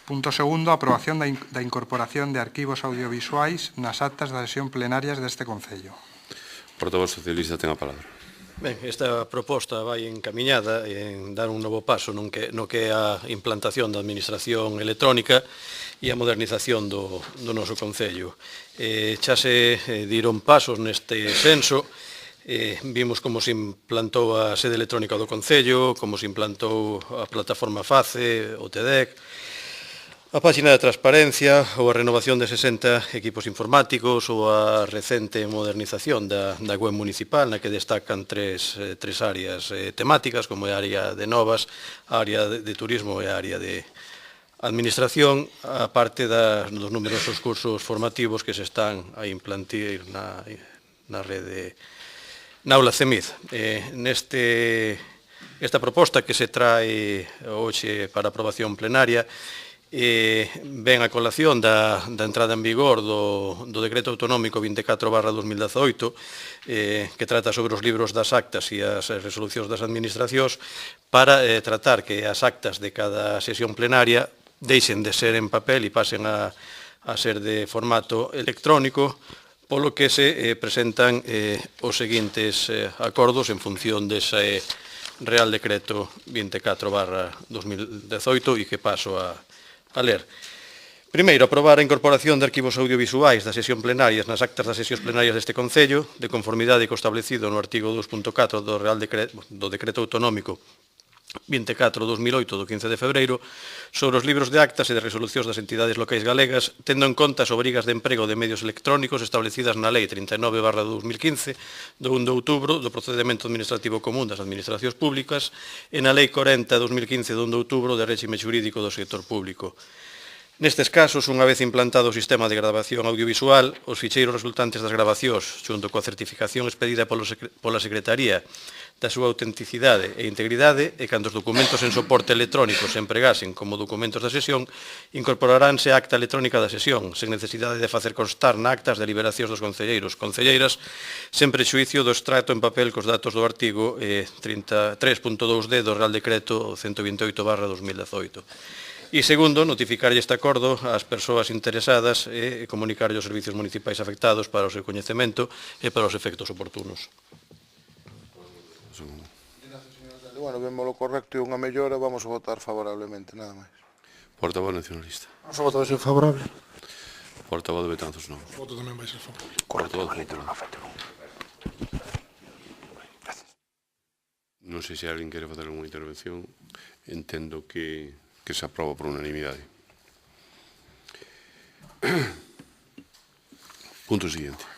Punto segundo, aprobación da incorporación de arquivos audiovisuais nas actas das sesións plenarias deste Concello. Portavoz socialista ten a palabra. Ben, esta proposta vai encamiñada en dar un novo paso no que é a implantación da administración electrónica e a modernización do noso Concello. Xa se diron pasos neste senso, vimos como se implantou a sede electrónica do Concello, como se implantou a plataforma FACE, o TEDEC, a páxina de transparencia ou a renovación de 60 equipos informáticos ou a recente modernización da web municipal na que destacan tres áreas temáticas como é a área de novas, a área de turismo e a área de administración, a parte dos numerosos cursos formativos que se están a implantar na rede na aula CEMID. Esta proposta que se trae hoxe para aprobación plenaria ven a colación da entrada en vigor do Decreto Autonómico 24/2018 que trata sobre os libros das actas e as resolucións das administracións para tratar que as actas de cada sesión plenaria deixen de ser en papel e pasen a ser de formato electrónico, polo que se presentan os seguintes acordos en función dese Real Decreto 24/2018 e que paso a ler. Primeiro, aprobar a incorporación de arquivos audiovisuais da sesión plenarias nas actas das sesións plenarias deste Concello, de conformidade co establecido no artigo 2.4 do Decreto Autonómico 24/2008 do 15 de febreiro sobre os libros de actas e de resolucións das entidades locais galegas, tendo en conta as obrigas de emprego de medios electrónicos establecidas na Lei 39/2015 do 1 de outubro do Procedemento Administrativo Común das Administracións Públicas e na Lei 40/2015 do 1 de outubro de Réxime Xurídico do Sector Público. Nestes casos, unha vez implantado o sistema de grabación audiovisual, os ficheiros resultantes das grabacións, xunto coa certificación expedida pola Secretaría da súa autenticidade e integridade, e cando os documentos en soporte electrónico se empregasen como documentos da sesión, incorporaránse a acta electrónica da sesión, sen necesidade de facer constar na acta as deliberacións dos concelleiros, concelleiras, sen prexuicio do extracto en papel cos datos do artigo 3.2d do Real Decreto 128/2018. E segundo, notificarlle este acordo ás persoas interesadas e comunicarlle aos servicios municipais afectados para o seu coñecemento e para os efectos oportunos. Bueno, vemos lo correcto e unha mellora, vamos a votar favorablemente, nada máis. Portavoz nacionalista. Vamos a votar ser favorable. Portavoz de Betanzos, non. O voto tamén vai ser favorable. Portavoz popular. Non sei se alguén quere facer alguna intervención. Entendo que se aproba por unanimidade. Punto siguiente.